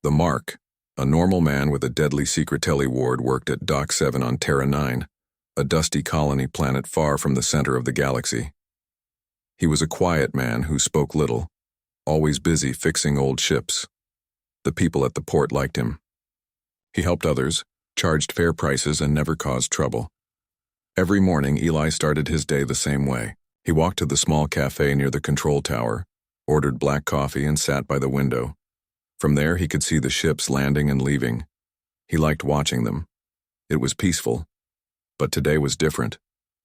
The Mark, a normal man with a deadly secret tele-ward, worked at Dock 7 on Terra 9, a dusty colony planet far from the center of the galaxy. He was a quiet man who spoke little, always busy fixing old ships. The people at the port liked him. He helped others, charged fair prices, and never caused trouble. Every morning, Eli started his day the same way. He walked to the small cafe near the control tower, ordered black coffee, and sat by the window. From there, he could see the ships landing and leaving. He liked watching them. It was peaceful. But today was different.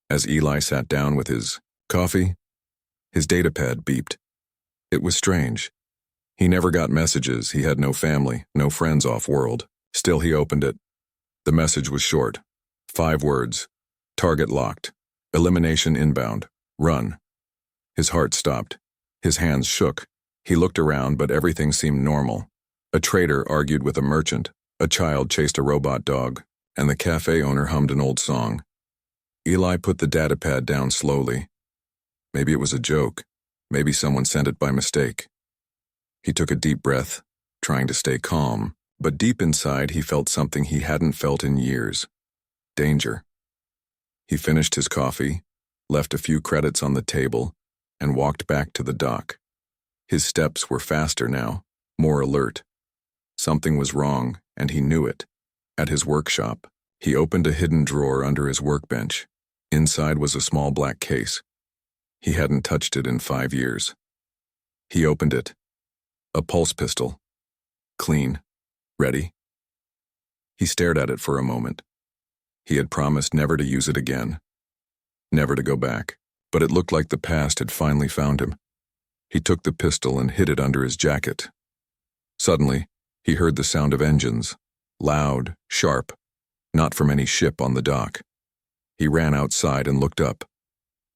As Eli sat down with his coffee, his datapad beeped. It was strange. He never got messages. He had no family, no friends off-world. Still, he opened it. The message was short. 5 words. Target locked. Elimination inbound. Run. His heart stopped. His hands shook. He looked around, but everything seemed normal. A trader argued with a merchant. A child chased a robot dog, and the cafe owner hummed an old song. Eli put the datapad down slowly. Maybe it was a joke. Maybe someone sent it by mistake. He took a deep breath, trying to stay calm, but deep inside he felt something he hadn't felt in years. Danger. He finished his coffee, left a few credits on the table, and walked back to the dock. His steps were faster now, more alert. Something was wrong, and he knew it. At his workshop, he opened a hidden drawer under his workbench. Inside was a small black case. He hadn't touched it in 5 years. He opened it. A pulse pistol. Clean. Ready. He stared at it for a moment. He had promised never to use it again. Never to go back. But it looked like the past had finally found him. He took the pistol and hid it under his jacket. Suddenly, he heard the sound of engines. Loud, sharp, not from any ship on the dock. He ran outside and looked up.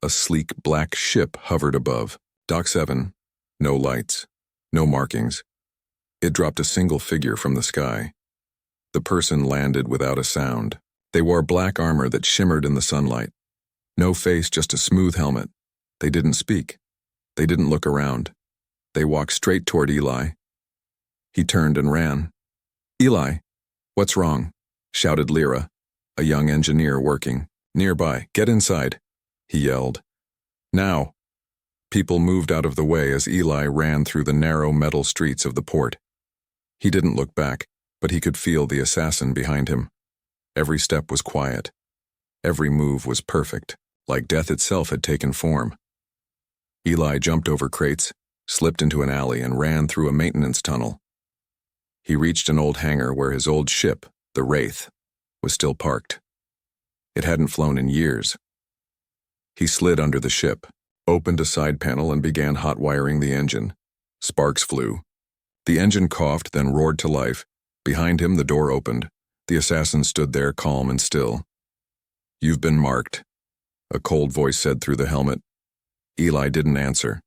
A sleek black ship hovered above. Dock 7. No lights. No markings. It dropped a single figure from the sky. The person landed without a sound. They wore black armor that shimmered in the sunlight. No face, just a smooth helmet. They didn't speak. They didn't look around. They walked straight toward Eli. He turned and ran. "Eli, what's wrong?" shouted Lyra, a young engineer working nearby. "Get inside," he yelled. "Now." People moved out of the way as Eli ran through the narrow metal streets of the port. He didn't look back, but he could feel the assassin behind him. Every step was quiet. Every move was perfect, like death itself had taken form. Eli jumped over crates, slipped into an alley, and ran through a maintenance tunnel. He reached an old hangar where his old ship, the Wraith, was still parked. It hadn't flown in years. He slid under the ship, opened a side panel, and began hot wiring the engine. Sparks flew. The engine coughed, then roared to life. Behind him, the door opened. The assassin stood there, calm and still. "You've been marked," a cold voice said through the helmet. Eli didn't answer.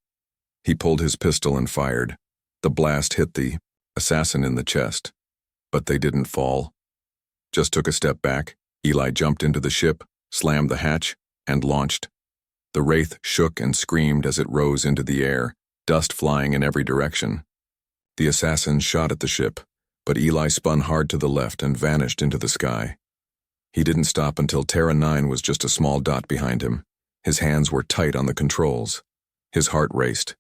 He pulled his pistol and fired. The blast hit the assassin in the chest. But they didn't fall. Just took a step back. Eli jumped into the ship, slammed the hatch, and launched. The Wraith shook and screamed as it rose into the air, dust flying in every direction. The assassin shot at the ship, but Eli spun hard to the left and vanished into the sky. He didn't stop until Terra 9 was just a small dot behind him. His hands were tight on the controls. His heart raced.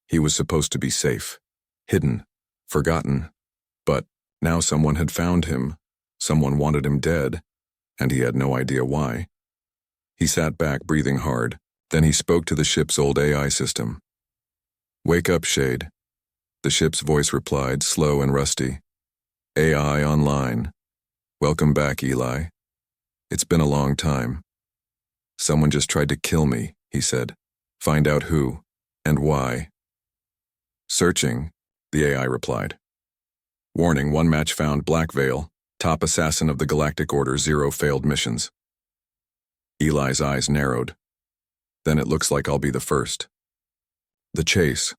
He was supposed to be safe, hidden, forgotten. But now someone had found him. Someone wanted him dead, and he had no idea why. He sat back, breathing hard. Then he spoke to the ship's old AI system. "Wake up, Shade." The ship's voice replied, slow and rusty. "AI online. Welcome back, Eli. It's been a long time." "Someone just tried to kill me," he said. "Find out who and why." "Searching," the AI replied. "Warning, one match found. Black Veil, top assassin of the Galactic Order, 0 failed missions." Eli's eyes narrowed. "Then it looks like I'll be the first." The chase.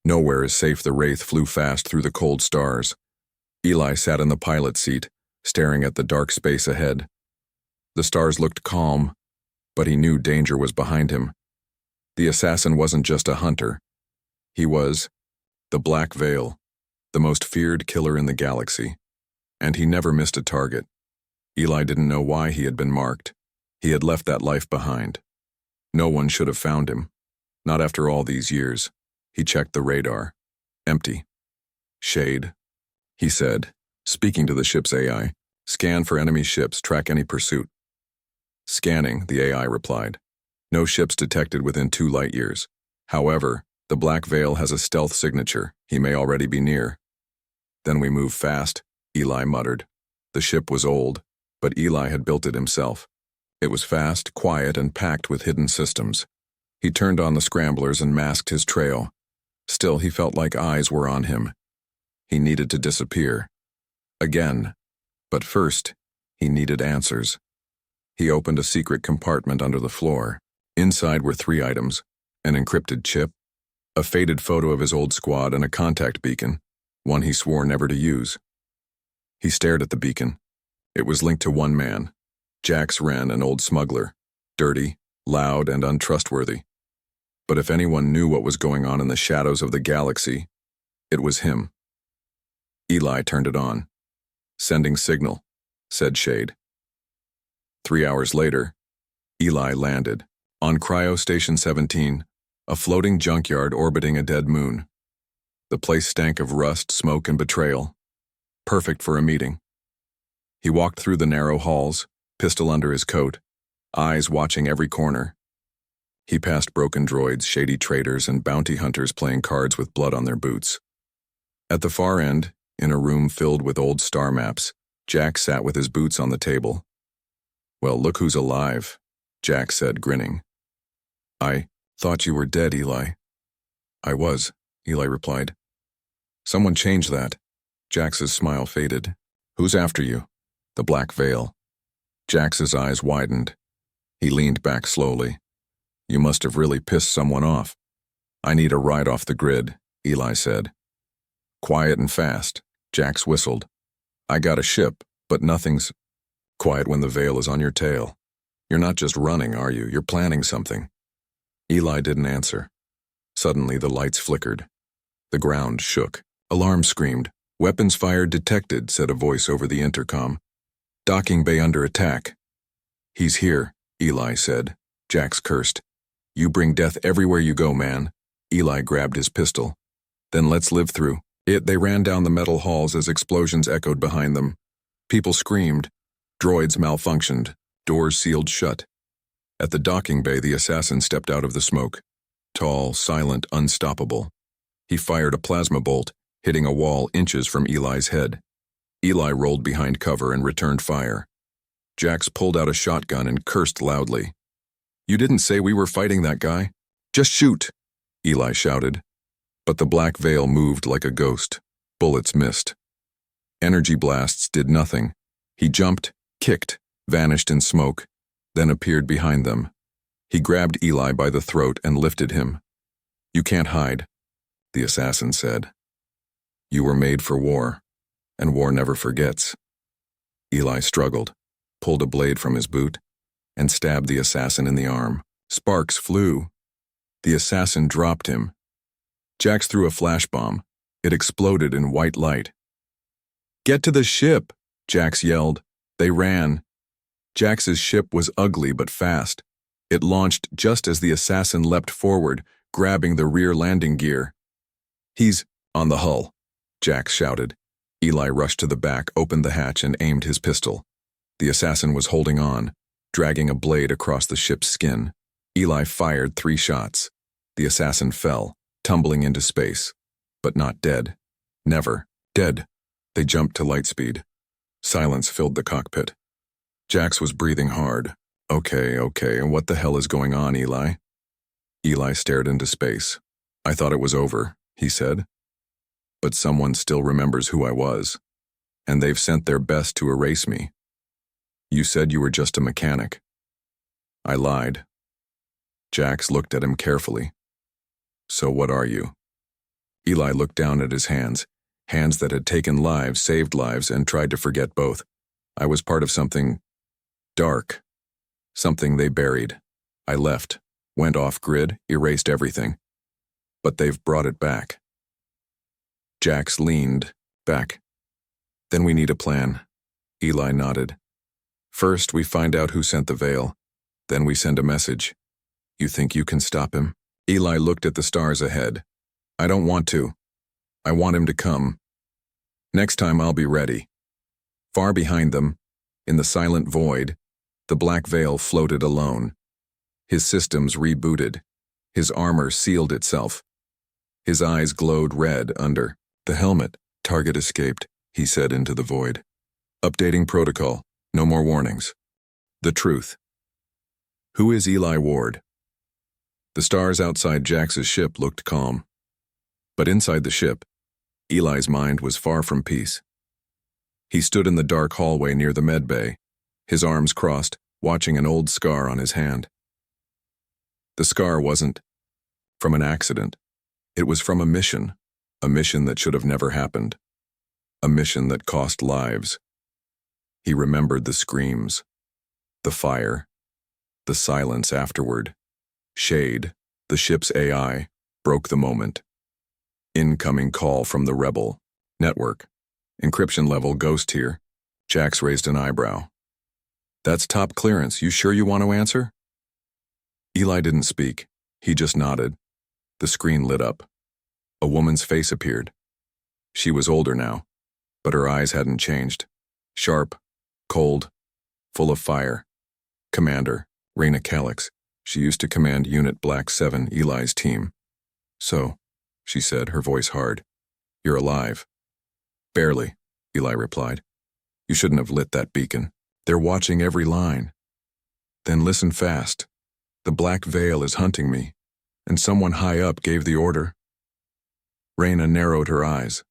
Nowhere is safe. The Wraith flew fast through the cold stars. Eli sat in the pilot seat, staring at the dark space ahead. The stars looked calm, but he knew danger was behind him. The assassin wasn't just a hunter. He was the Black Veil, the most feared killer in the galaxy. And he never missed a target. Eli didn't know why he had been marked. He had left that life behind. No one should have found him. Not after all these years. He checked the radar. Empty. Shade, he said, speaking to the ship's AI. Scan for enemy ships, track any pursuit. Scanning, the AI replied. No ships detected within 2 light years. However, the Black Veil has a stealth signature. He may already be near. Then we move fast, Eli muttered. The ship was old, but Eli had built it himself. It was fast, quiet, and packed with hidden systems. He turned on the scramblers and masked his trail. Still, he felt like eyes were on him. He needed to disappear. Again. But first, he needed answers. He opened a secret compartment under the floor. Inside were 3 items: an encrypted chip, a faded photo of his old squad, and a contact beacon, one he swore never to use. He stared at the beacon. It was linked to one man, Jax Wren, an old smuggler, dirty, loud, and untrustworthy. But if anyone knew what was going on in the shadows of the galaxy, it was him. Eli turned it on. Sending signal, said Shade. 3 hours later, Eli landed on Cryo Station 17, a floating junkyard orbiting a dead moon. The place stank of rust, smoke, and betrayal. Perfect for a meeting. He walked through the narrow halls, pistol under his coat, eyes watching every corner. He passed broken droids, shady traders, and bounty hunters playing cards with blood on their boots. At the far end, in a room filled with old star maps, Jack sat with his boots on the table. Well, look who's alive, Jack said, grinning. I thought you were dead, Eli. I was, Eli replied. Someone changed that. Jax's smile faded. Who's after you? The Black Veil. Jax's eyes widened. He leaned back slowly. You must have really pissed someone off. I need a ride off the grid, Eli said. Quiet and fast, Jax whistled. I got a ship, but nothing's quiet when the Veil is on your tail. You're not just running, are you? You're planning something. Eli didn't answer. Suddenly, the lights flickered. The ground shook. Alarm screamed. Weapons fired detected, said a voice over the intercom. Docking bay under attack. He's here, Eli said. Jax cursed. You bring death everywhere you go, man. Eli grabbed his pistol. Then let's live through it. They ran down the metal halls as explosions echoed behind them. People screamed. Droids malfunctioned. Doors sealed shut. At the docking bay, the assassin stepped out of the smoke. Tall, silent, unstoppable. He fired a plasma bolt, hitting a wall inches from Eli's head. Eli rolled behind cover and returned fire. Jax pulled out a shotgun and cursed loudly. You didn't say we were fighting that guy. Just shoot, Eli shouted. But the Black Veil moved like a ghost. Bullets missed. Energy blasts did nothing. He jumped, kicked, vanished in smoke, then appeared behind them. He grabbed Eli by the throat and lifted him. You can't hide, the assassin said. You were made for war, and war never forgets. Eli struggled, pulled a blade from his boot, and stabbed the assassin in the arm. Sparks flew. The assassin dropped him. Jax threw a flash bomb. It exploded in white light. Get to the ship, Jax yelled. They ran. Jax's ship was ugly but fast. It launched just as the assassin leapt forward, grabbing the rear landing gear. He's on the hull, Jax shouted. Eli rushed to the back, opened the hatch, and aimed his pistol. The assassin was holding on, dragging a blade across the ship's skin. Eli fired 3 shots. The assassin fell, tumbling into space, but not dead. Never dead. They jumped to light speed. Silence filled the cockpit. Jax was breathing hard. Okay, and what the hell is going on, Eli? Eli stared into space. I thought it was over, he said. But someone still remembers who I was, and they've sent their best to erase me. You said you were just a mechanic. I lied. Jax looked at him carefully. So what are you? Eli looked down at his hands, hands that had taken lives, saved lives, and tried to forget both. I was part of something dark, something they buried. I left, went off grid, erased everything. But they've brought it back. Jax leaned back. Then we need a plan. Eli nodded. First, we find out who sent the veil. Then we send a message. You think you can stop him? Eli looked at the stars ahead. I don't want to. I want him to come. Next time I'll be ready. Far behind them, in the silent void, the black veil floated alone. His systems rebooted. His armor sealed itself. His eyes glowed red under the helmet. Target escaped, he said into the void. Updating protocol. No more warnings. The truth. Who is Eli Ward? The stars outside Jax's ship looked calm. But inside the ship, Eli's mind was far from peace. He stood in the dark hallway near the med bay, his arms crossed, watching an old scar on his hand. The scar wasn't from an accident. It was from a mission that should have never happened, a mission that cost lives. He remembered the screams, the fire, the silence afterward. Shade, the ship's AI, broke the moment. Incoming call from the rebel network. Encryption level ghost here. Jax raised an eyebrow. That's top clearance. You sure you want to answer? Eli didn't speak. He just nodded. The screen lit up. A woman's face appeared. She was older now, but her eyes hadn't changed. Sharp, cold, full of fire. Commander, Reyna Calix. She used to command Unit Black 7, Eli's team. So, she said, her voice hard. You're alive. Barely, Eli replied. You shouldn't have lit that beacon. They're watching every line. Then listen fast. The black veil is hunting me, and someone high up gave the order. Reyna narrowed her eyes.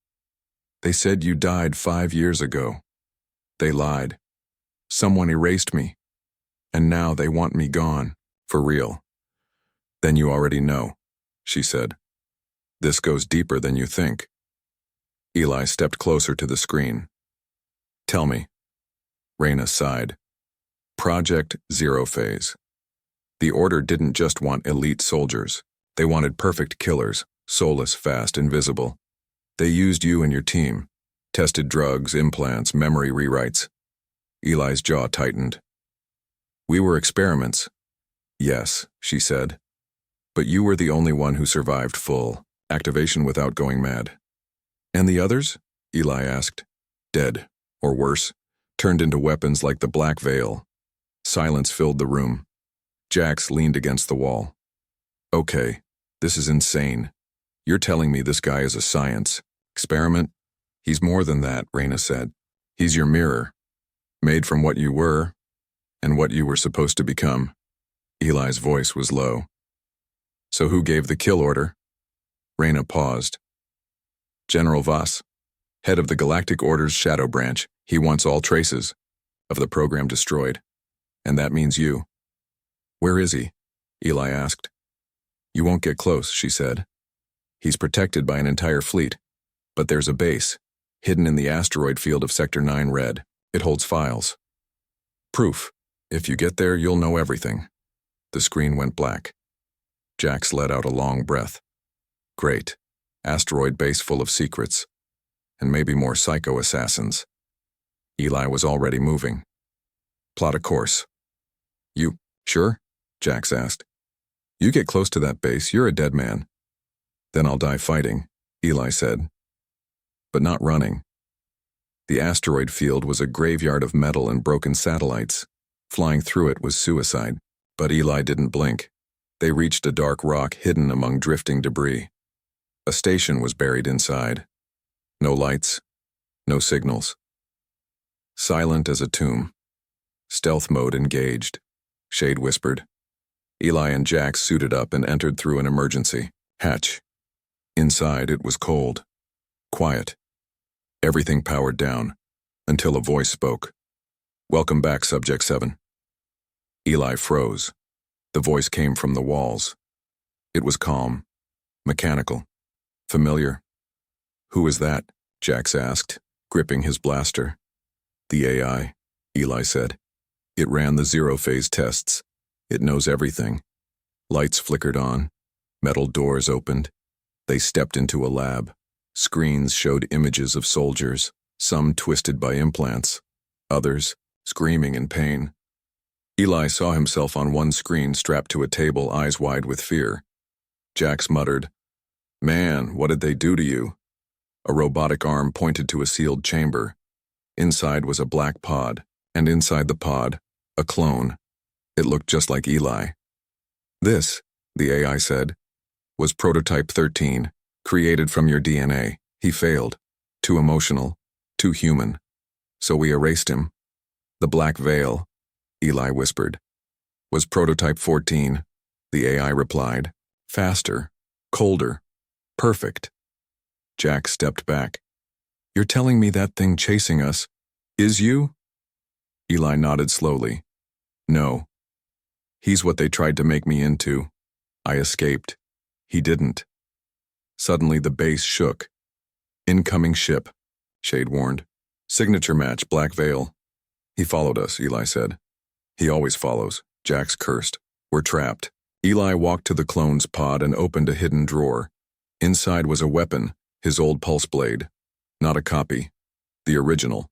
They said you died 5 years ago. They lied. Someone erased me, and now they want me gone. For real. Then you already know, she said. This goes deeper than you think. Eli stepped closer to the screen. Tell me. Reyna sighed. Project Zero Phase. The Order didn't just want elite soldiers. They wanted perfect killers, soulless, fast, invisible. They used you and your team. Tested drugs, implants, memory rewrites. Eli's jaw tightened. We were experiments. Yes, she said. But you were the only one who survived full activation without going mad. And the others? Eli asked. Dead, or worse, turned into weapons like the black veil. Silence filled the room. Jax leaned against the wall. Okay, this is insane. You're telling me this guy is a science experiment? He's more than that, Reyna said. He's your mirror, made from what you were and what you were supposed to become. Eli's voice was low. So who gave the kill order? Reyna paused. General Voss, head of the Galactic Order's Shadow Branch. He wants all traces of the program destroyed. And that means you. Where is he? Eli asked. You won't get close, she said. He's protected by an entire fleet. But there's a base, hidden in the asteroid field of Sector 9 Red. It holds files. Proof. If you get there, you'll know everything. The screen went black. Jax let out a long breath. Great. Asteroid base full of secrets. And maybe more psycho-assassins. Eli was already moving. Plot a course. You sure? Jax asked. You get close to that base, you're a dead man. Then I'll die fighting, Eli said. But not running. The asteroid field was a graveyard of metal and broken satellites. Flying through it was suicide. But Eli didn't blink. They reached a dark rock hidden among drifting debris. A station was buried inside. No lights, no signals. Silent as a tomb. Stealth mode engaged. Shade whispered. Eli and Jax suited up and entered through an emergency hatch. Inside it was cold. Quiet. Everything powered down, until a voice spoke. Welcome back, Subject 7. Eli froze. The voice came from the walls. It was calm, mechanical, familiar. Who is that? Jax asked, gripping his blaster. The AI, Eli said. It ran the zero-phase tests. It knows everything. Lights flickered on. Metal doors opened. They stepped into a lab. Screens showed images of soldiers, some twisted by implants, others screaming in pain. Eli saw himself on one screen strapped to a table, eyes wide with fear. Jax muttered, "Man, what did they do to you?" A robotic arm pointed to a sealed chamber. Inside was a black pod, and inside the pod, a clone. It looked just like Eli. "This," the AI said, "was prototype 13, created from your DNA. He failed. Too emotional, too human. So we erased him." "The black veil," Eli whispered, "was prototype 14, the AI replied. "Faster, colder, perfect." Jack stepped back. "You're telling me that thing chasing us is you?" Eli nodded slowly. "No. He's what they tried to make me into. I escaped. He didn't." Suddenly the base shook. "Incoming ship," Shade warned. "Signature match, Black Veil." "He followed us," Eli said. "He always follows," Jax cursed. "We're trapped." Eli walked to the clone's pod and opened a hidden drawer. Inside was a weapon, his old pulse blade. Not a copy. The original.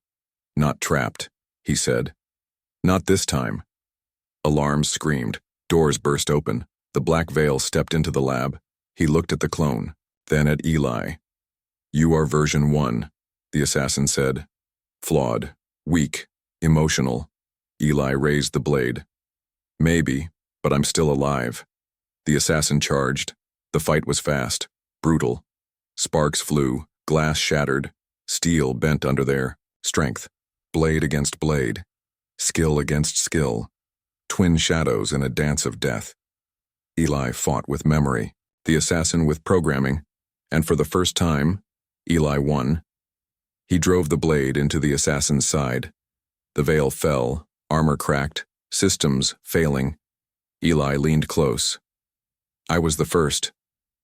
"Not trapped," he said. "Not this time." Alarms screamed. Doors burst open. The Black Veil stepped into the lab. He looked at the clone, then at Eli. "You are version 1, the assassin said. "Flawed, weak, emotional." Eli raised the blade. "Maybe, but I'm still alive." The assassin charged. The fight was fast, brutal. Sparks flew, glass shattered, steel bent under their strength. Blade against blade, skill against skill. Twin shadows in a dance of death. Eli fought with memory, the assassin with programming, and for the first time, Eli won. He drove the blade into the assassin's side. The veil fell, armor cracked, systems failing. Eli leaned close. "I was the first.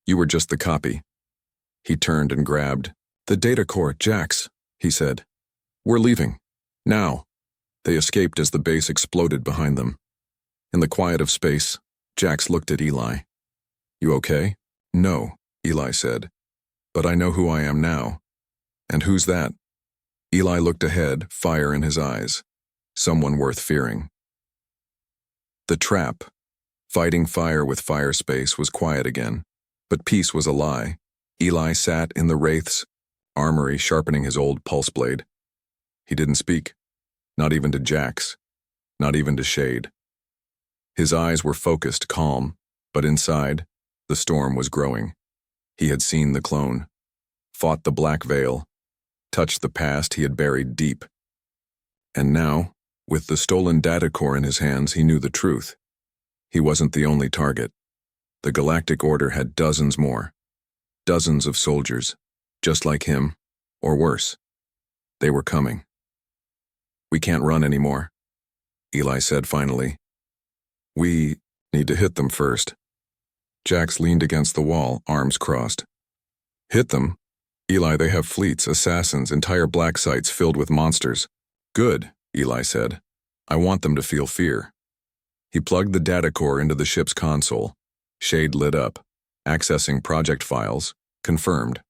You were just the copy." He turned and grabbed. "The data core, Jax," he said. "We're leaving. Now." They escaped as the base exploded behind them. In the quiet of space, Jax looked at Eli. "You okay?" "No," Eli said. "But I know who I am now." "And who's that?" Eli looked ahead, fire in his eyes. Someone worth fearing. The trap. Fighting fire with fire space was quiet again, but peace was a lie. Eli sat in the Wraith's armory sharpening his old pulse blade. He didn't speak, not even to Jax, not even to Shade. His eyes were focused, calm, but inside, the storm was growing. He had seen the clone, fought the Black Veil, touched the past he had buried deep. And now, with the stolen data core in his hands, he knew the truth. He wasn't the only target. The Galactic Order had dozens more. Dozens of soldiers, just like him, or worse. They were coming. "We can't run anymore," Eli said finally. "We need to hit them first." Jax leaned against the wall, arms crossed. "Hit them? Eli, they have fleets, assassins, entire black sites filled with monsters." "Good," Eli said. "I want them to feel fear." He plugged the data core into the ship's console. Shade lit up. Accessing project files. Confirmed.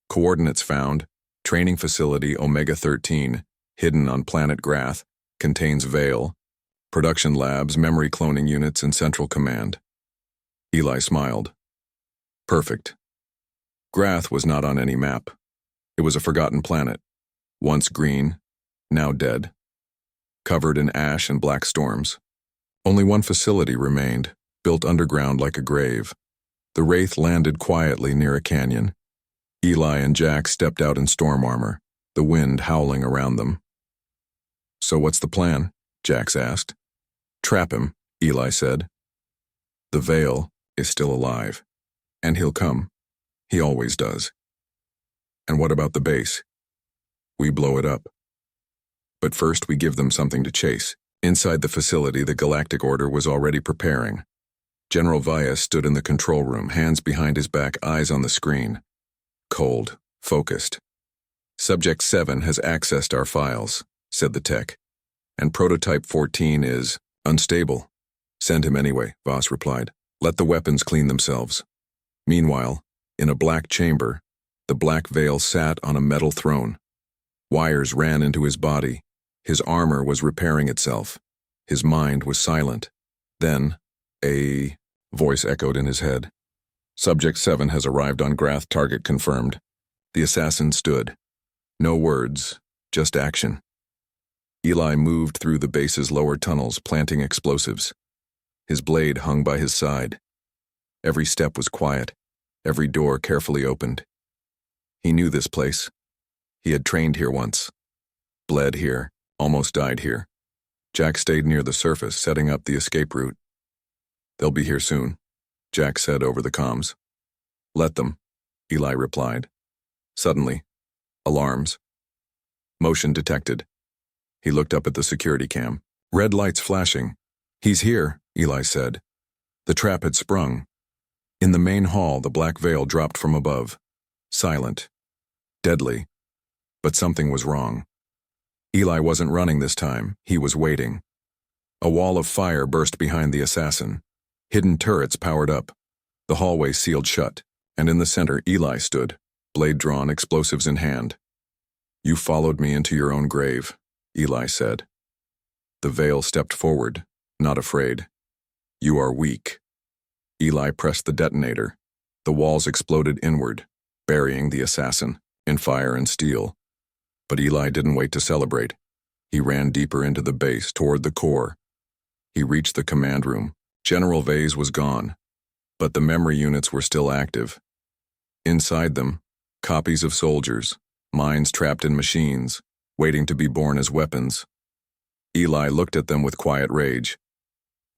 Coordinates found. Training facility Omega-13, hidden on planet Grath, contains Veil. Production labs, memory cloning units, and central command. Eli smiled. Perfect. Grath was not on any map. It was a forgotten planet. Once green, now dead. Covered in ash and black storms. Only one facility remained, built underground like a grave. The Wraith landed quietly near a canyon. Eli and Jack stepped out in storm armor, the wind howling around them. "So what's the plan?" Jax asked. "Trap him," Eli said. "The Veil is still alive, and he'll come. He always does." "And what about the base?" "We blow it up. But first we give them something to chase." Inside the facility, the Galactic Order was already preparing. General Vyas stood in the control room, hands behind his back, eyes on the screen. Cold, focused. "Subject 7 has accessed our files," said the tech. "And prototype 14 is unstable." "Send him anyway," Voss replied. "Let the weapons clean themselves." Meanwhile, in a black chamber, The black veil sat on a metal throne. Wires ran into his body. His armor was repairing itself. His mind was silent. Then, a voice echoed in his head. Subject 7 has arrived on Grath, target confirmed. The assassin stood. No words, just action. Eli moved through the base's lower tunnels, planting explosives. His blade hung by his side. Every step was quiet, every door carefully opened. He knew this place. He had trained here once. Bled here, almost died here. Jack stayed near the surface, setting up the escape route. They'll be here soon, Jack said over the comms. Let them, Eli replied. Suddenly, alarms. Motion detected. He looked up at the security cam. Red lights flashing. He's here, Eli said. The trap had sprung. In the main hall, the black veil dropped from above. Silent. Deadly. But something was wrong. Eli wasn't running this time. He was waiting. A wall of fire burst behind the assassin. Hidden turrets powered up. The hallway sealed shut, and in the center Eli stood, blade drawn, explosives in hand. You followed me into your own grave, Eli said. The veil stepped forward, not afraid. You are weak. Eli pressed the detonator. The walls exploded inward, burying the assassin in fire and steel. But Eli didn't wait to celebrate. He ran deeper into the base, toward the core. He reached the command room. General Vase was gone, but the memory units were still active. Inside them, copies of soldiers, minds trapped in machines, waiting to be born as weapons. Eli looked at them with quiet rage.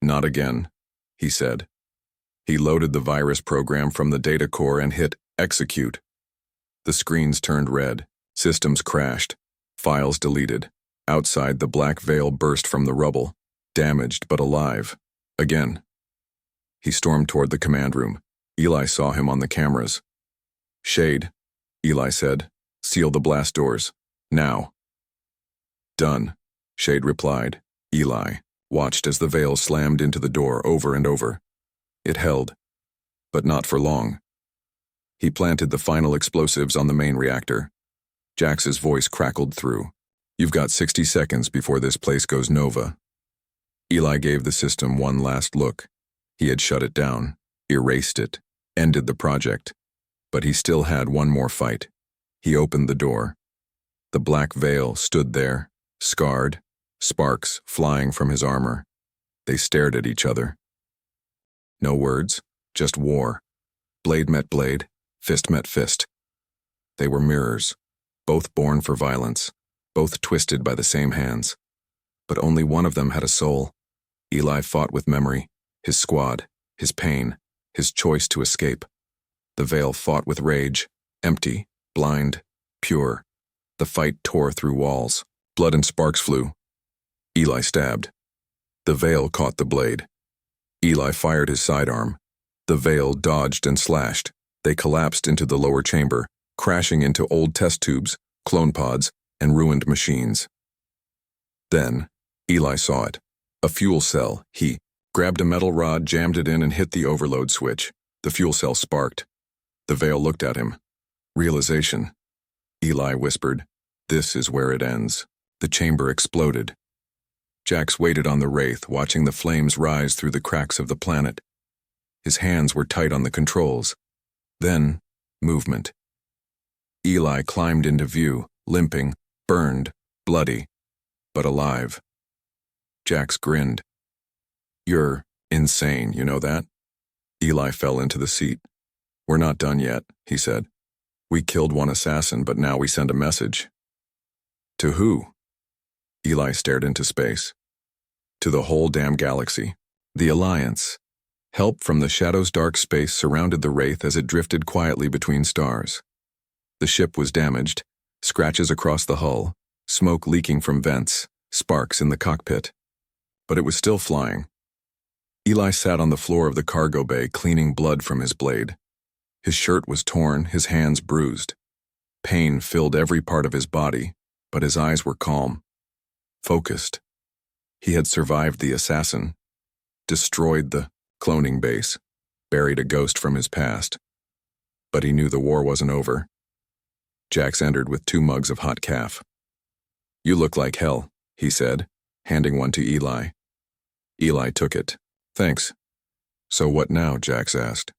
Not again, he said. He loaded the virus program from the data core and hit execute. The screens turned red, systems crashed, files deleted. Outside, the black veil burst from the rubble, damaged but alive. Again. He stormed toward the command room. Eli saw him on the cameras. Shade, Eli said. Seal the blast doors. Now. Done, Shade replied. Eli watched as the veil slammed into the door over and over. It held, but not for long. He planted the final explosives on the main reactor. Jax's voice crackled through. You've got 60 seconds before this place goes nova. Eli gave the system one last look. He had shut it down, erased it, ended the project. But he still had one more fight. He opened the door. The black veil stood there, scarred, sparks flying from his armor. They stared at each other. No words, just war. Blade met blade, fist met fist. They were mirrors, both born for violence, both twisted by the same hands. But only one of them had a soul. Eli fought with memory, his squad, his pain, his choice to escape. The veil fought with rage, empty, blind, pure. The fight tore through walls. Blood and sparks flew. Eli stabbed. The veil caught the blade. Eli fired his sidearm. The veil dodged and slashed. They collapsed into the lower chamber, crashing into old test tubes, clone pods, and ruined machines. Then, Eli saw it. A fuel cell. He grabbed a metal rod, jammed it in, and hit the overload switch. The fuel cell sparked. The veil looked at him. Realization. Eli whispered, "This is where it ends." The chamber exploded. Jax waited on the Wraith, watching the flames rise through the cracks of the planet. His hands were tight on the controls. Then, movement. Eli climbed into view, limping, burned, bloody, but alive. Jax grinned. "You're insane, you know that?" Eli fell into the seat. "We're not done yet," he said. "We killed one assassin, but now we send a message." "To who?" Eli stared into space. "To the whole damn galaxy. The Alliance." Help from the shadow's dark space surrounded the Wraith as it drifted quietly between stars. The ship was damaged, scratches across the hull, smoke leaking from vents, sparks in the cockpit. But it was still flying. Eli sat on the floor of the cargo bay, cleaning blood from his blade. His shirt was torn, his hands bruised. Pain filled every part of his body, but his eyes were calm, focused. He had survived the assassin, destroyed the cloning base, buried a ghost from his past. But he knew the war wasn't over. Jax entered with 2 mugs of hot caf. "You look like hell," he said, handing one to Eli. Eli took it. "Thanks." "So what now?" Jax asked.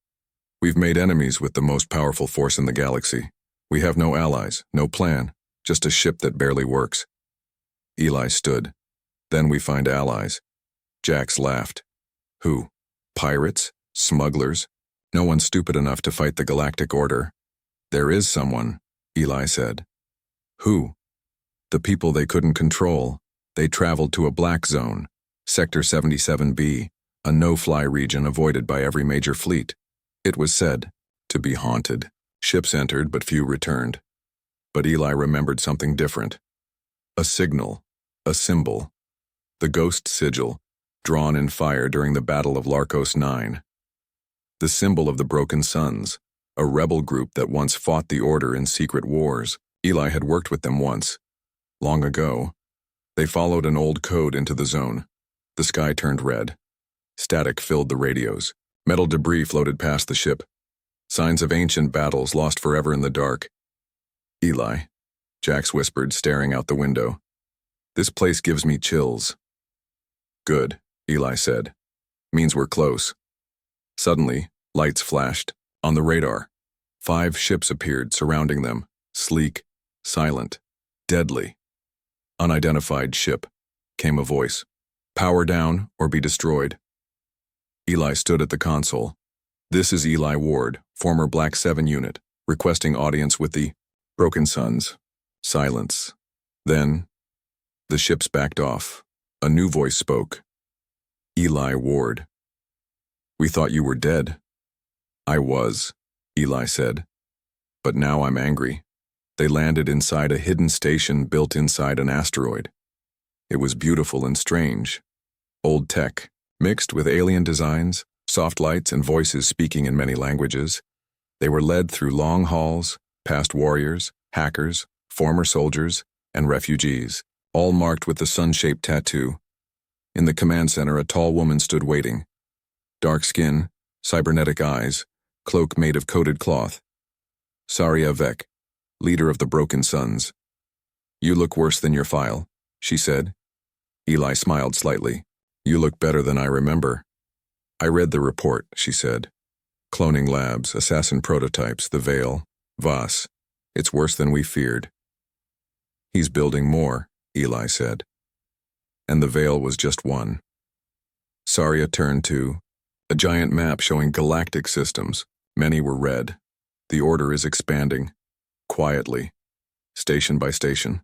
"We've made enemies with the most powerful force in the galaxy. We have no allies, no plan, just a ship that barely works." Eli stood. "Then we find allies." Jax laughed. "Who? Pirates? Smugglers? No one's stupid enough to fight the Galactic Order." "There is someone," Eli said. "Who?" "The people they couldn't control. They traveled to a black zone, Sector 77B, a no-fly region avoided by every major fleet. It was said to be haunted. Ships entered, but few returned. But Eli remembered something different. A signal, a symbol. The ghost sigil, drawn in fire during the Battle of Larcos 9. The symbol of the Broken Suns, a rebel group that once fought the Order in secret wars. Eli had worked with them once. Long ago, they followed an old code into the zone. The sky turned red. Static filled the radios. Metal debris floated past the ship. Signs of ancient battles lost forever in the dark. "Eli," Jax whispered, staring out the window. "This place gives me chills." "Good," Eli said. "Means we're close." Suddenly, lights flashed. On the radar, 5 ships appeared surrounding them, sleek, silent, deadly. "Unidentified ship," came a voice. "Power down or be destroyed." Eli stood at the console. "This is Eli Ward, former Black 7 unit, requesting audience with the Broken Suns." Silence. Then, the ships backed off. A new voice spoke. "Eli Ward. We thought you were dead." "I was," Eli said. "But now I'm angry." They landed inside a hidden station built inside an asteroid. It was beautiful and strange. Old tech, mixed with alien designs, soft lights and voices speaking in many languages. They were led through long halls, past warriors, hackers, former soldiers, and refugees, all marked with the sun-shaped tattoo. In the command center, a tall woman stood waiting. Dark skin, cybernetic eyes, cloak made of coated cloth. "Saria Vec, leader of the Broken Suns." "You look worse than your file," she said. Eli smiled slightly. "You look better than I remember." "I read the report," she said. "Cloning labs, assassin prototypes, the Veil, Voss. It's worse than we feared." "He's building more," Eli said. And the Veil was just one. Saria turned to a giant map showing galactic systems. Many were red. The Order is expanding, quietly, station by station,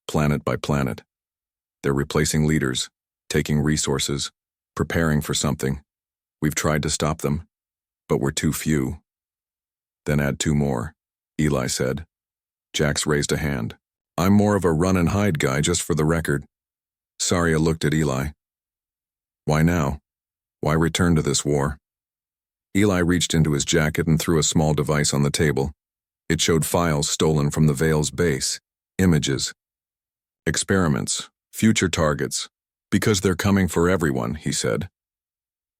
planet by planet. They're replacing leaders, taking resources, preparing for something. We've tried to stop them, but we're too few. "Then add 2 more, Eli said. Jax raised a hand. "I'm more of a run-and-hide guy, just for the record." Saria looked at Eli. "Why now? Why return to this war?" Eli reached into his jacket and threw a small device on the table. It showed files stolen from the Veil's base, images, experiments, future targets. "Because they're coming for everyone," he said.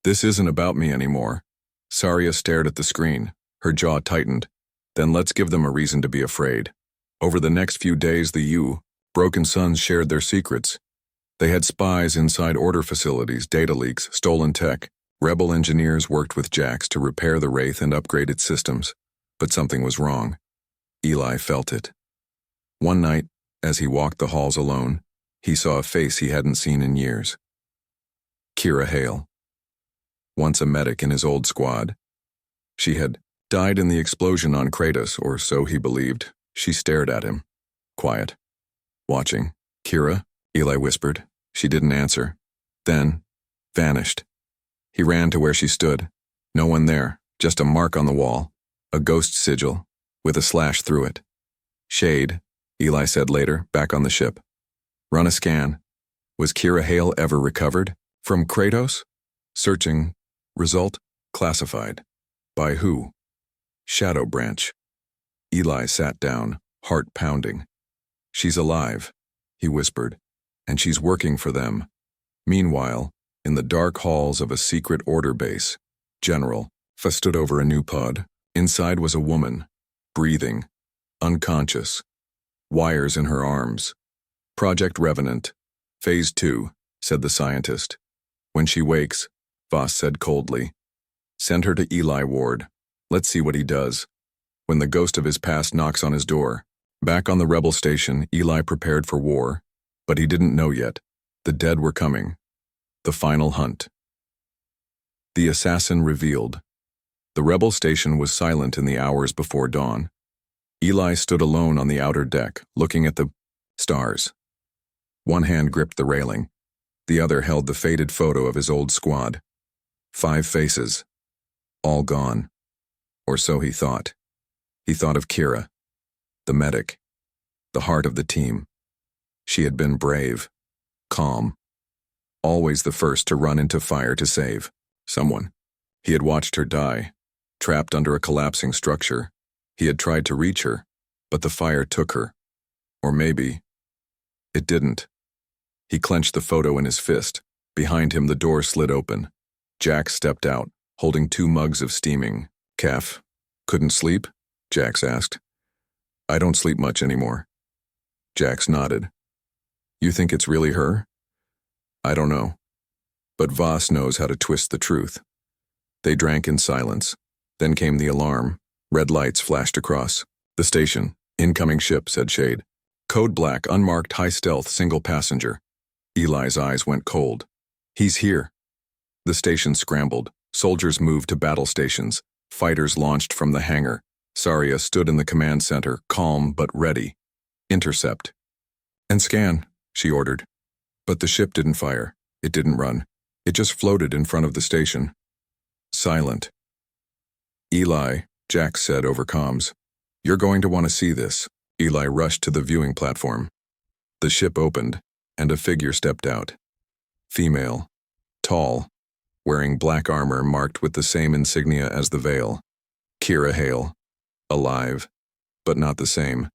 "This isn't about me anymore." Saria stared at the screen, her jaw tightened. "Then let's give them a reason to be afraid." Over the next few days, the Broken Suns shared their secrets. They had spies inside Order facilities, data leaks, stolen tech. Rebel engineers worked with Jax to repair the Wraith and upgrade its systems. But something was wrong. Eli felt it. One night, as he walked the halls alone, he saw a face he hadn't seen in years. Kira Hale. Once a medic in his old squad. She had died in the explosion on Kratos, or so he believed. She stared at him. Quiet. Watching. "Kira?" Eli whispered. She didn't answer. Then, vanished. He ran to where she stood. No one there, just a mark on the wall. A ghost sigil, with a slash through it. "Shade," Eli said later, back on the ship. "Run a scan. Was Kira Hale ever recovered? From Kratos?" Searching. Result, classified. By who? Shadow Branch. Eli sat down, heart pounding. "She's alive," he whispered, "and she's working for them." Meanwhile, in the dark halls of a secret Order base, General Fa stood over a new pod. Inside was a woman, breathing, unconscious. Wires in her arms. Project Revenant. Phase 2, said the scientist. When she wakes, Voss said coldly, send her to Eli Ward. Let's see what he does. When the ghost of his past knocks on his door. Back on the rebel station, Eli prepared for war, but he didn't know yet. The dead were coming. The final hunt. The assassin revealed. The rebel station was silent in the hours before dawn. Eli stood alone on the outer deck, looking at the stars. One hand gripped the railing. The other held the faded photo of his old squad. 5 faces. All gone. Or so he thought. He thought of Kira, the medic, the heart of the team. She had been brave, calm, always the first to run into fire to save someone. He had watched her die, trapped under a collapsing structure. He had tried to reach her, but the fire took her. Or maybe it didn't. He clenched the photo in his fist. Behind him, the door slid open. Jax stepped out, holding 2 mugs of steaming caf. Couldn't sleep? Jax asked. I don't sleep much anymore. Jax nodded. You think it's really her? I don't know. But Voss knows how to twist the truth. They drank in silence. Then came the alarm. Red lights flashed across. The station. Incoming ship, said Shade. Code black, unmarked, high-stealth, single passenger. Eli's eyes went cold. He's here. The station scrambled. Soldiers moved to battle stations. Fighters launched from the hangar. Saria stood in the command center, calm but ready. Intercept. And scan, she ordered. But the ship didn't fire. It didn't run. It just floated in front of the station. Silent. Eli, Jax said over comms. You're going to want to see this. Eli rushed to the viewing platform. The ship opened, and a figure stepped out. Female. Tall. Wearing black armor marked with the same insignia as the veil. Kira Hale. Alive, but not the same.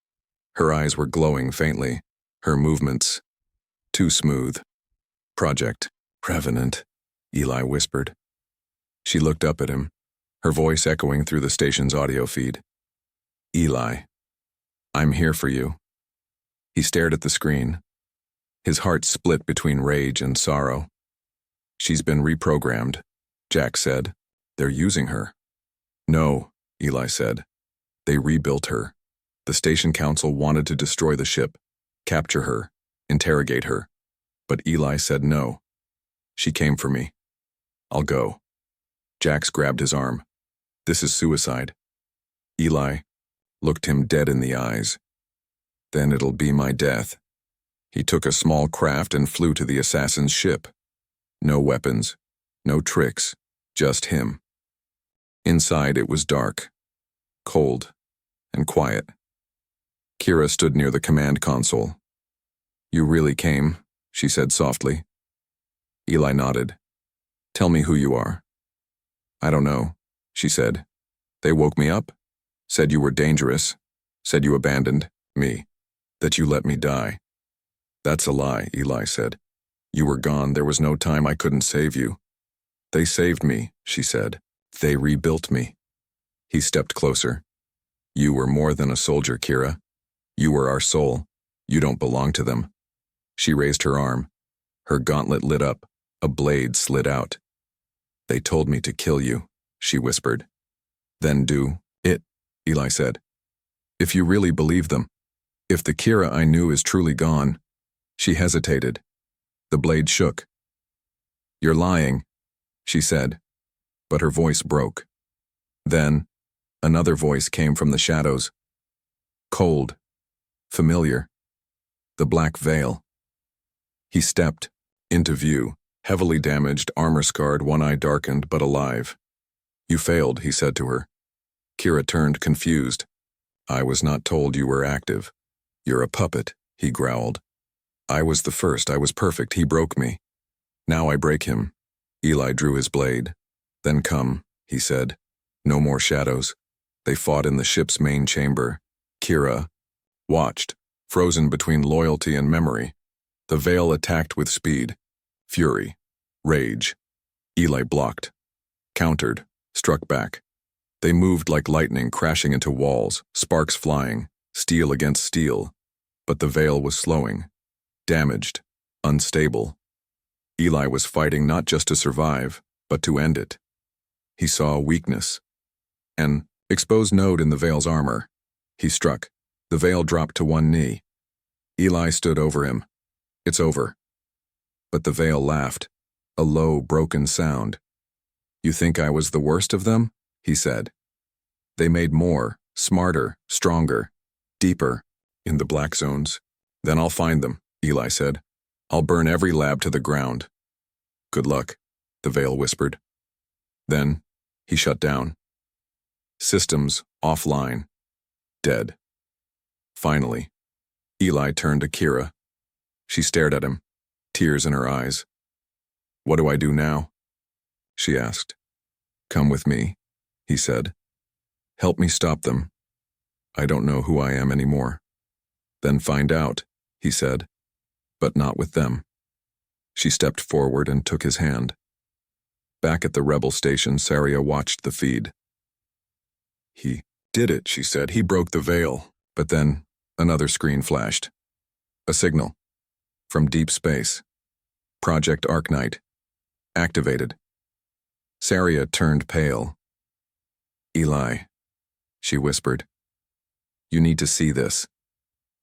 Her eyes were glowing faintly. Her movements too smooth. Project Revenant, Eli whispered. She looked up at him, her voice echoing through the station's audio feed. Eli, I'm here for you. He stared at the screen. His heart split between rage and sorrow. She's been reprogrammed, Jack said. They're using her. No, Eli said. They rebuilt her. The station council wanted to destroy the ship, capture her, interrogate her. But Eli said no. She came for me. I'll go. Jax grabbed his arm. This is suicide. Eli looked him dead in the eyes. Then it'll be my death. He took a small craft and flew to the assassin's ship. No weapons, no tricks, just him. Inside it was dark, cold, and quiet. Kira stood near the command console. You really came, she said softly. Eli nodded. Tell me who you are. I don't know, she said. They woke me up, said you were dangerous, said you abandoned me, that you let me die. That's a lie, Eli said. You were gone, there was no time I couldn't save you. They saved me, she said. They rebuilt me. He stepped closer. You were more than a soldier, Kira. You were our soul. You don't belong to them. She raised her arm. Her gauntlet lit up. A blade slid out. They told me to kill you, she whispered. Then do it, Eli said. If you really believe them. If the Kira I knew is truly gone. She hesitated. The blade shook. You're lying, she said, but her voice broke. Then, another voice came from the shadows. Cold, familiar, the black veil. He stepped into view, heavily damaged, armor-scarred, one eye darkened, but alive. You failed, he said to her. Kira turned, confused. I was not told you were active. You're a puppet, he growled. I was the first, I was perfect, he broke me. Now I break him. Eli drew his blade. Then come, he said. No more shadows. They fought in the ship's main chamber. Kira watched, frozen between loyalty and memory. The veil attacked with speed, fury, rage. Eli blocked, countered, struck back. They moved like lightning, crashing into walls, sparks flying, steel against steel, but the veil was slowing, damaged, unstable. Eli was fighting not just to survive, but to end it. He saw a weakness. An exposed node in the veil's armor. He struck. The veil dropped to one knee. Eli stood over him. "It's over." But the veil laughed, a low, broken sound. "You think I was the worst of them?" he said. "They made more, smarter, stronger, deeper, in the black zones. Then I'll find them," Eli said. "I'll burn every lab to the ground." "Good luck," the veil whispered. Then he shut down. Systems offline. Dead. Finally, Eli turned to Kira. She stared at him, tears in her eyes. "What do I do now?" she asked. "Come with me," he said. "Help me stop them. I don't know who I am anymore." "Then find out," he said, "but not with them." She stepped forward and took his hand. Back at the rebel station, Saria watched the feed. "He did it," she said. "He broke the veil." But then another screen flashed. A signal. From deep space. Project Arknight. Activated. Saria turned pale. "Eli," she whispered. "You need to see this."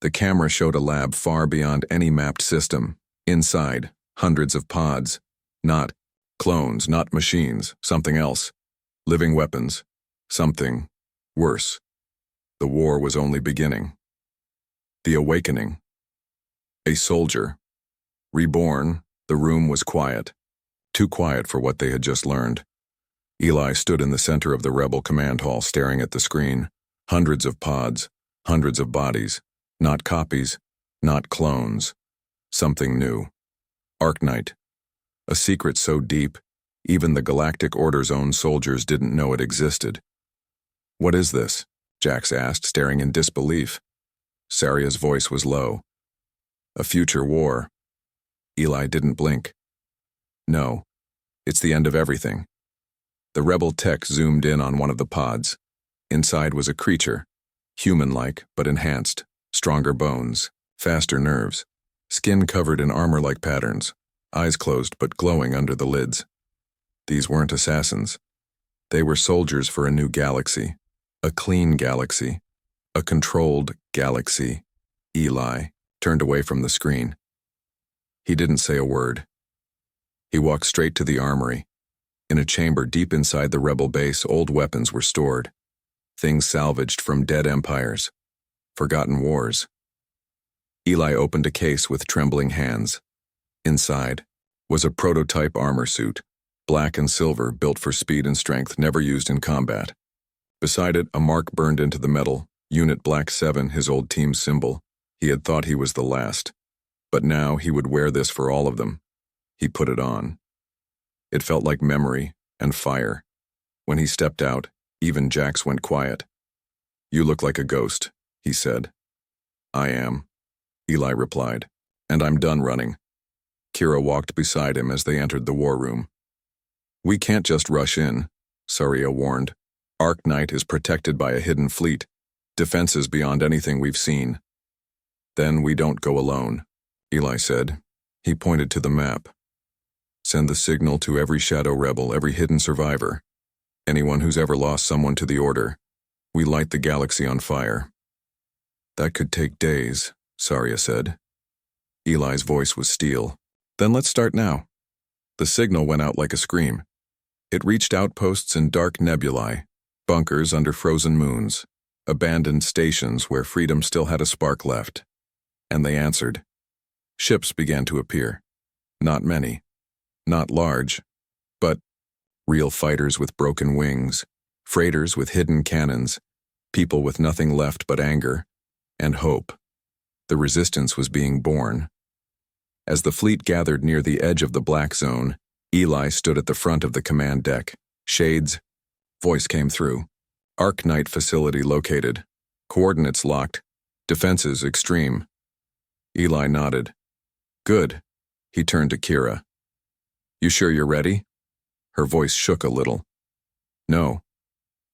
The camera showed a lab far beyond any mapped system. Inside, hundreds of pods. Not clones, not machines, something else. Living weapons. Something worse. The war was only beginning. The awakening. A soldier. Reborn, the room was quiet. Too quiet for what they had just learned. Eli stood in the center of the rebel command hall staring at the screen. Hundreds of pods, hundreds of bodies. Not copies, not clones. Something new. Arknight. A secret so deep, even the Galactic Order's own soldiers didn't know it existed. "What is this?" Jax asked, staring in disbelief. Saria's voice was low. "A future war." Eli didn't blink. "No, it's the end of everything." The rebel tech zoomed in on one of the pods. Inside was a creature, human-like but enhanced, stronger bones, faster nerves, skin covered in armor-like patterns, eyes closed but glowing under the lids. These weren't assassins. They were soldiers for a new galaxy, a clean galaxy, a controlled galaxy. Eli turned away from the screen. He didn't say a word. He walked straight to the armory. In a chamber deep inside the rebel base, old weapons were stored. Things salvaged from dead empires, forgotten wars. Eli opened a case with trembling hands. Inside was a prototype armor suit, black and silver, built for speed and strength, never used in combat. Beside it, a mark burned into the metal, Unit Black 7, his old team's symbol. He had thought he was the last. But now he would wear this for all of them. He put it on. It felt like memory and fire. When he stepped out, even Jax went quiet. "You look like a ghost," he said. "I am," Eli replied, "and I'm done running." Kira walked beside him as they entered the war room. "We can't just rush in," Saria warned. "Arknight is protected by a hidden fleet, defenses beyond anything we've seen." "Then we don't go alone," Eli said. He pointed to the map. "Send the signal to every shadow rebel, every hidden survivor. Anyone who's ever lost someone to the Order. We light the galaxy on fire." "That could take days," Saria said. Eli's voice was steel. "Then let's start now." The signal went out like a scream. It reached outposts in dark nebulae, bunkers under frozen moons, abandoned stations where freedom still had a spark left. And they answered. Ships began to appear. Not many. Not large. But real fighters with broken wings, freighters with hidden cannons, people with nothing left but anger and hope. The resistance was being born. As the fleet gathered near the edge of the black zone, Eli stood at the front of the command deck. "Shades." Voice came through. "Arknight facility located. Coordinates locked. Defenses extreme." Eli nodded. "Good." He turned to Kira. "You sure you're ready?" Her voice shook a little. "No.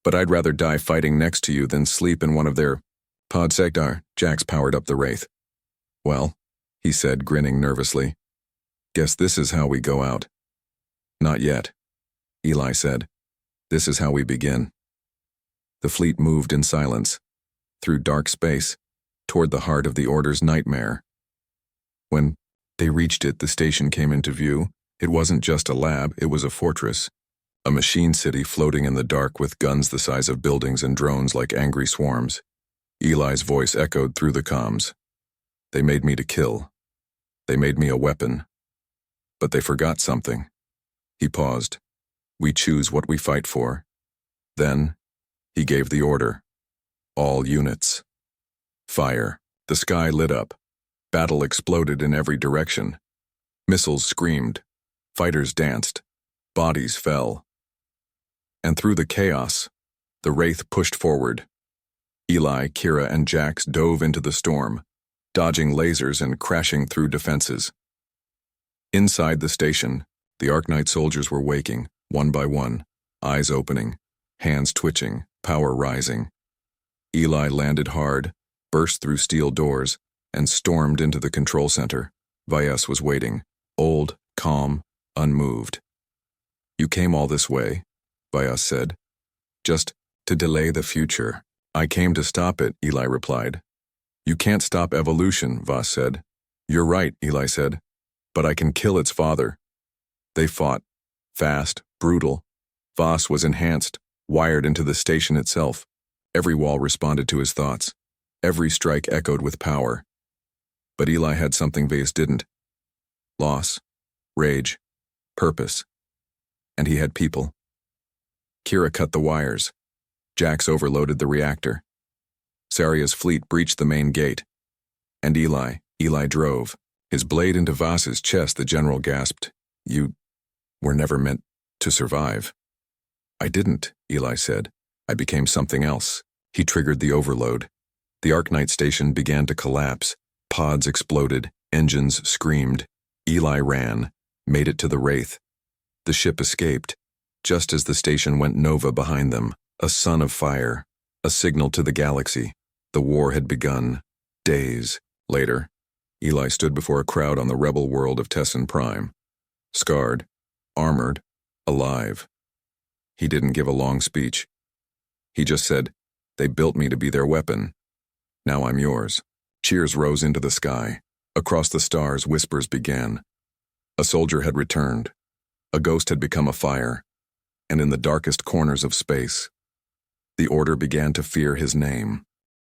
But I'd rather die fighting next to you than sleep in one of their Pod Sector, Jax powered up the Wraith. Well, he said, grinning nervously. Guess this is how we go out. Not yet, Eli said. This is how we begin. The fleet moved in silence, through dark space, toward the heart of the Order's nightmare. When they reached it, the station came into view. It wasn't just a lab, it was a fortress. A machine city floating in the dark with guns the size of buildings and drones like angry swarms. Eli's voice echoed through the comms. They made me to kill. They made me a weapon. But they forgot something. He paused. We choose what we fight for. Then, he gave the order. All units. Fire. The sky lit up. Battle exploded in every direction. Missiles screamed. Fighters danced. Bodies fell. And through the chaos, the Wraith pushed forward. Eli, Kira, and Jax dove into the storm, dodging lasers and crashing through defenses. Inside the station, the Arknight soldiers were waking, one by one, eyes opening, hands twitching, power rising. Eli landed hard, burst through steel doors, and stormed into the control center. Vyas was waiting, old, calm, unmoved. You came all this way, Vyas said. Just to delay the future. I came to stop it, Eli replied. You can't stop evolution, Vas said. You're right, Eli said. But I can kill its father. They fought. Fast, brutal. Vas was enhanced, wired into the station itself. Every wall responded to his thoughts. Every strike echoed with power. But Eli had something Vas didn't. Loss, rage, purpose. And he had people. Kira cut the wires. Jax overloaded the reactor. Saria's fleet breached the main gate. And Eli drove. His blade into Vas's chest, the general gasped. You were never meant to survive. I didn't, Eli said. I became something else. He triggered the overload. The Arknight station began to collapse. Pods exploded. Engines screamed. Eli ran, made it to the Wraith. The ship escaped, just as the station went nova behind them, a sun of fire, a signal to the galaxy. The war had begun. Days later, Eli stood before a crowd on the rebel world of Tessin Prime. Scarred, armored, alive. He didn't give a long speech. He just said, they built me to be their weapon. Now I'm yours. Cheers rose into the sky. Across the stars, whispers began. A soldier had returned. A ghost had become a fire. And in the darkest corners of space, the Order began to fear his name.